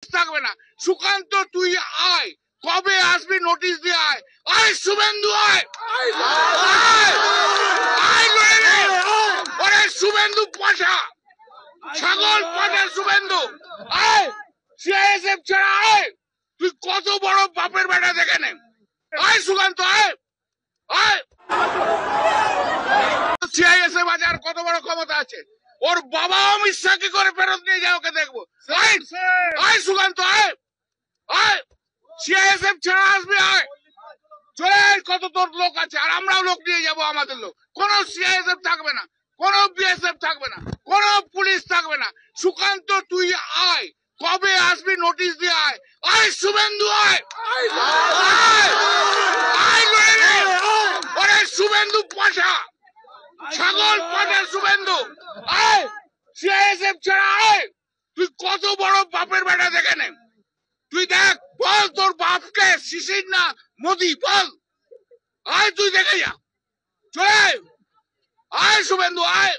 থাকবে না। সুকান্ত তুই আয়, কবে আসবি নোটিশ দিয়ে আয়। আয় শুভেন্দু আয়, আয় শুভেন্দু পাশা, ছাগল পাঠা শুভেন্দু আয়। সিআইএসএফ ছাড়া আয়, তুই কত বড় বাপের বেটা দেখে নে। আয় সুকান্ত আয়, আয়। সিআইএসএফ বাজার কত বড় ক্ষমতা আছে, ওর বাবা অমিত শাহ কি করে ফেরত নিয়ে যায় ওকে দেখবো। আয় সুকান্ত আয়, আয়। সিআইএসএফ ছাড়া আসবে আয়, চলে আয়। কত তোর লোক আছে, আর আমরাও লোক নিয়ে যাবো আমাদের লোক। কোন সিআইএসএফ থাকবে না, কোন বিএসএফ থাকবে না, কোন পুলিশ থাকবে না। সুকান্ত তুই আয়, কবে আসবি নোটিশ দিয়ে আয়। আয় শুভেন্দু আয়, আয় শুভেন্দু পাশা, ছাগল পাঠা শুভেন্দু আয়। সিআইএসএফ ছাড়া আয়, তুই কত বড় বাপের বেটা দেখে নে। তুই দেখ, বল তোর বাপকে শিশির না মোদি, বল। আয় তুই দেখে যা, চলে আয়। আয় শুভেন্দু আয়।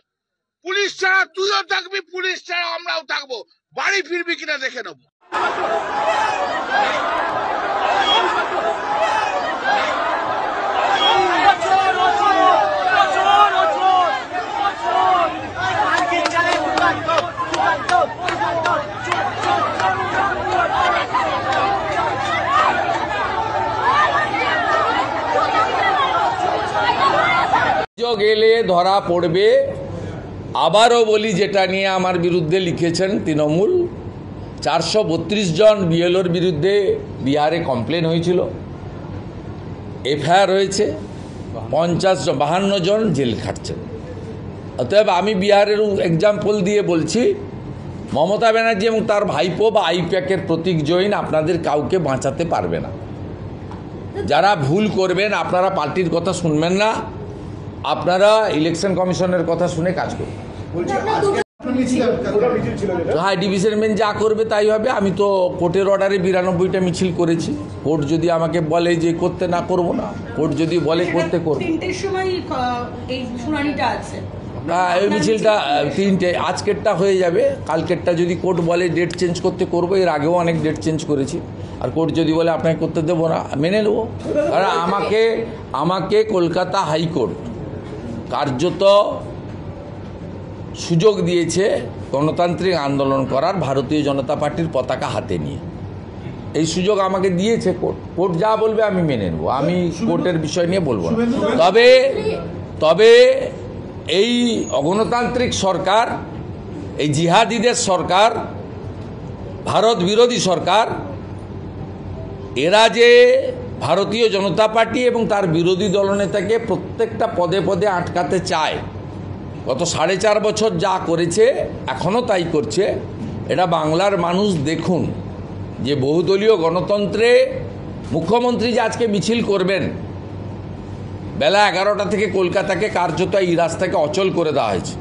পুলিশ ছাড়া তুইও থাকবি, পুলিশ ছাড়া আমরাও থাকবো। বাড়ি ফিরবি কিনা দেখে নেবো। গেলে ধরা পড়বে। আবারও বলি, যেটা নিয়ে আমার বিরুদ্ধে লিখেছেন তৃণমূল, 432 জন বিএলওর বিরুদ্ধে বিহারে কমপ্লেন হয়েছিল, এফআইআর হয়েছে, 52 জন জেল খাটছেন। অতএব আমি বিহারের এক্সাম্পল দিয়ে বলছি, মমতা ব্যানার্জি এবং তার ভাইপো বা আইপ্যাকের প্রতীক জৈন আপনাদের কাউকে বাঁচাতে পারবে না। যারা ভুল করবেন, আপনারা পার্টির কথা শুনবেন না, আপনারা ইলেকশন কমিশনের কথা শুনে কাজ করবেন। হ্যাঁ, ডিভিশন বেঞ্চ যা করবে তাই হবে। আমি তো কোর্টের অর্ডারে 92টা মিছিল করেছি। কোর্ট যদি আমাকে বলে যে করতে, না করব না। কোর্ট যদি বলে করতে, করব। 3টের সময় এই শুনানিটা আছে। এই মিছিলটা 3টে, আজকেরটা হয়ে যাবে। কালকেরটা যদি কোর্ট বলে ডেট চেঞ্জ করতে, করবো। এর আগেও অনেক ডেট চেঞ্জ করেছি। আর কোর্ট যদি বলে আপনাকে করতে দেবো না, মেনে নেবো। কারণ আমাকে কলকাতা হাইকোর্ট কার্যত সুযোগ দিয়েছে গণতান্ত্রিক আন্দোলন করার, ভারতীয় জনতা পার্টির পতাকা হাতে নিয়ে। এই সুযোগ আমাকে দিয়েছে কোর্ট। কোর্ট যা বলবে আমি মেনে নেব। আমি কোর্টের বিষয় নিয়ে বলবো না। তবে এই অগণতান্ত্রিক সরকার, এই জিহাদিদের সরকার, ভারত বিরোধী সরকার, এরা যে ভারতীয় জনতা পার্টি এবং তার বিরোধী দলনেতাকে প্রত্যেকটা পদে পদে আটকাতে চায়, গত 4.5 বছর যা করেছে এখনও তাই করছে। এটা বাংলার মানুষ দেখুন যে বহুদলীয় গণতন্ত্রে মুখ্যমন্ত্রী যে আজকে মিছিল করবেন, বেলা 11টা থেকে কলকাতাকে কার্যত এই রাস্তাকে অচল করে দেওয়া হয়েছে,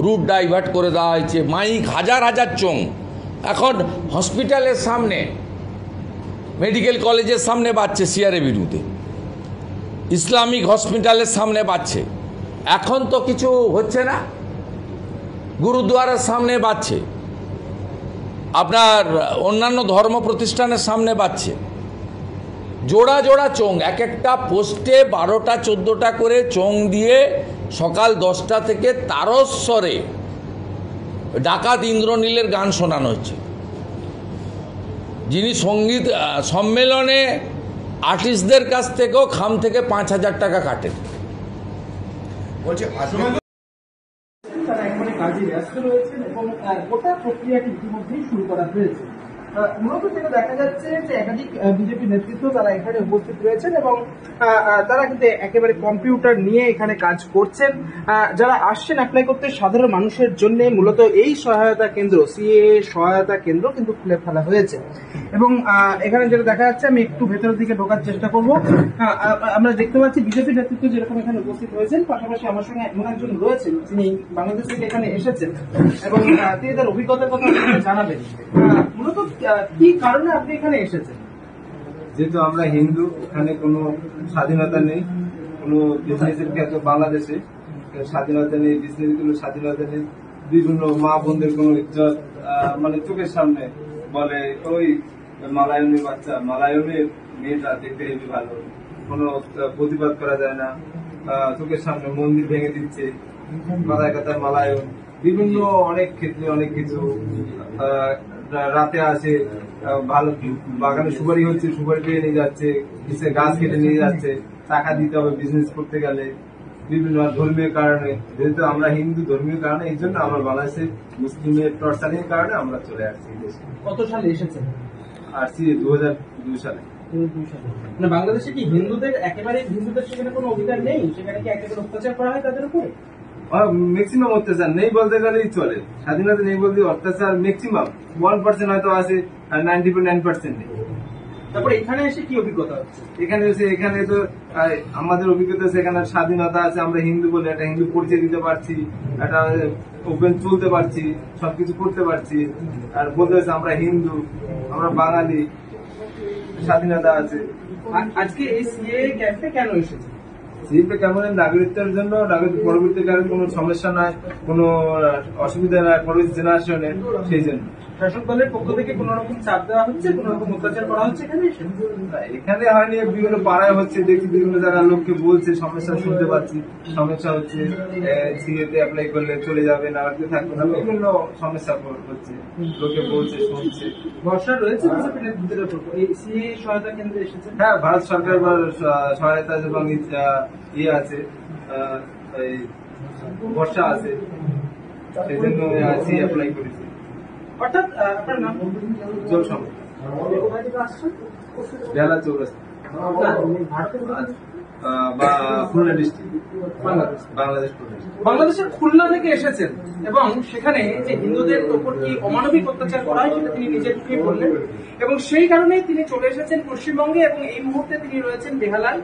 রুট ডাইভার্ট করে দেওয়া হয়েছে, মাইক হাজার হাজার চোং। এখন হসপিটালের সামনে, মেডিকেল কলেজের সামনে বাজছে সিআরএ বিরুদ্ধে, ইসলামিক হসপিটালের সামনে বাজছে। এখন তো কিছু হচ্ছে না, গুরুদুয়ারার সামনে বাজছে, আপনার অন্যান্য ধর্ম প্রতিষ্ঠানের সামনে বাজছে। জোড়া জোড়া চোং, এক একটা পোস্টে 12টা 14টা করে চোং দিয়ে সকাল 10টা থেকে তারস্বরে ডাকাত ইন্দ্রনীলের গান শোনানো হচ্ছে। যিনি সঙ্গীত সম্মেলনে আর্টিস্টদের কাছ থেকেও খাম থেকে 5,000 টাকা কাটেন। তারা এখানে কাজে ব্যস্ত রয়েছেন এবং গোটা প্রক্রিয়াটি ইতিমধ্যেই শুরু করা হয়েছে। মূলত যেটা দেখা যাচ্ছে যে একাধিক বিজেপি নেতৃত্ব তারা এখানে উপস্থিত রয়েছেন এবং তারা কিন্তু একেবারে কম্পিউটার নিয়ে এখানে কাজ করছেন। যারা আসছেন অ্যাপ্লাই করতে সাধারণ মানুষের জন্য মূলত এই সহায়তা কেন্দ্র, সিএএ সহায়তা কেন্দ্র কিন্তু খুলে ফেলা হয়েছে। এবং এখানে যেটা দেখা যাচ্ছে, আমি একটু ভেতরের দিকে ঢোকার চেষ্টা করব। আমরা দেখতে পাচ্ছি বিজেপি নেতৃত্ব যেরকম এখানে উপস্থিত হয়েছেন, পাশাপাশি আমার সঙ্গে এমন একজন রয়েছেন যিনি বাংলাদেশ থেকে এখানে এসেছেন এবং তিনি তার অভিজ্ঞতার কথা জানাবেন। মূলত কি কারণে আপনি এখানে এসেছেন? যেহেতু আমরা হিন্দু, এখানে কোনো স্বাধীনতা নেই, কোনো বিজনেসের ক্ষেত্রে বাংলাদেশে স্বাধীনতা নেই, বিজনেস কোনো স্বাধীনতা নেই, বিভিন্ন মা বোনদের কোনো ইজ্জত মানে চোখের সামনে বলে ওই মালায়নের বাচ্চা, মালায়নের মেয়েটা দেখতে হেবি ভালো, কোনো প্রতিবাদ করা যায় না, চোখের সামনে মন্দির ভেঙে দিচ্ছে, কথায় কথায় মালায়ন, বিভিন্ন অনেক ক্ষেত্রে অনেক কিছু। রাতে আসে ভালো বাগানে সুপারি হচ্ছে, সুপারি পেয়ে নিয়ে যাচ্ছে, গাছ কেটে নিয়ে যাচ্ছে, টাকা দিতে হবে বিজনেস করতে গেলে, বিভিন্ন ধর্মীয় কারণে। যেহেতু আমরা হিন্দু, ধর্মীয় কারণে, এই জন্য আমরা বাংলাদেশে মুসলিমের টর্চারিং কারণে আমরা চলে আসছি দেশে। কত সালে এসেছেন? আসছি 2002 সালে। 2002 সালে। মানে বাংলাদেশে কি হিন্দুদের একেবারে, হিন্দুদের সেখানে কোনো অধিকার নেই? সেখানে কি একেবারে অত্যাচার করা হয় তাদের উপরে? ম্যাক্সিমাম অত্যাচার নেই বলতে গেলেই চলে, স্বাধীনতা নেই বলতে অত্যাচার ম্যাক্সিমাম 1% হয়তো আছে, আর 99% নেই। তারপরে এখানে এসে কি অভিজ্ঞতা হচ্ছে? এখানে তো আমাদের অভিজ্ঞতা আছে, এখানে স্বাধীনতা আছে, আমরা হিন্দু বলে একটা হিন্দু পরিচয় দিতে পারছি, একটা ওপেন চলতে পারছি, সবকিছু করতে পারছি, আর বলতে হচ্ছে আমরা হিন্দু, আমরা বাঙালি, স্বাধীনতা আছে। আজকে এই সিএ ক্যাম্পে কেন এসেছে? সিএপি কেমন নাগরিকত্বের জন্য, নাগরিক পরবর্তীকালে কোনো সমস্যা নয়, কোনো অসুবিধা নয় পরবর্তী জেনারেশনের, সেই জন্য। শাসক দলের পক্ষ থেকে কোন রকম চাপ দেওয়া হচ্ছে, কোন রকম অত্যাচার করা হচ্ছে এখানে এসে? এখানে হয়নি, বিভিন্ন পাড়ায় হচ্ছে, দেখছি বিভিন্ন জায়গার লোককে বলছে, সমস্যা শুনতে পাচ্ছি, সমস্যা হচ্ছে সিএতে অ্যাপ্লাই করলে চলে যাবে, নাগরিক থাকবে না, বিভিন্ন সমস্যা হচ্ছে, লোকে বলছে, শুনছে। ভরসা রয়েছে বিজেপি নেতৃত্বের উপর এই সিএ সহায়তা কেন্দ্রে এসেছে? হ্যাঁ, ভারত সরকার সহায়তা এবং ইয়ে আছে, এই ভরসা আছে, সেই জন্য সিএ অ্যাপ্লাই করেছি। অর্থাৎ আপনার নাম? জল সম্পদ, কোথা থেকে আসছেন? বেলা চৌরাস্তা, খুলনা ডিস্ট্রিক্ট, বাংলাদেশ। বাংলাদেশের খুলনা থেকে এসেছেন এবং সেখানে যে হিন্দুদের উপর কি অমানবিক অত্যাচার করা হয় সেটা তিনি নিজের মুখে বললেন, এবং সেই কারণেই তিনি চলে এসেছেন পশ্চিমবঙ্গে, এবং এই মুহূর্তে তিনি রয়েছেন বেহালায়,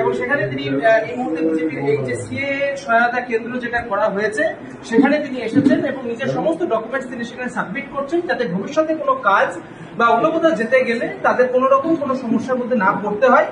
এবং সেখানে তিনি এই মুহূর্তে বিজেপির এই যে সিএ সহায়তা কেন্দ্র যেটা করা হয়েছে সেখানে তিনি এসেছেন এবং নিজের সমস্ত ডকুমেন্টস তিনি সেখানে সাবমিট করছেন, যাতে ভবিষ্যতে কোনো কাজ বা অন্য কোথাও যেতে গেলে তাদের কোনো রকম কোনো সমস্যার মধ্যে না পড়তে হয়,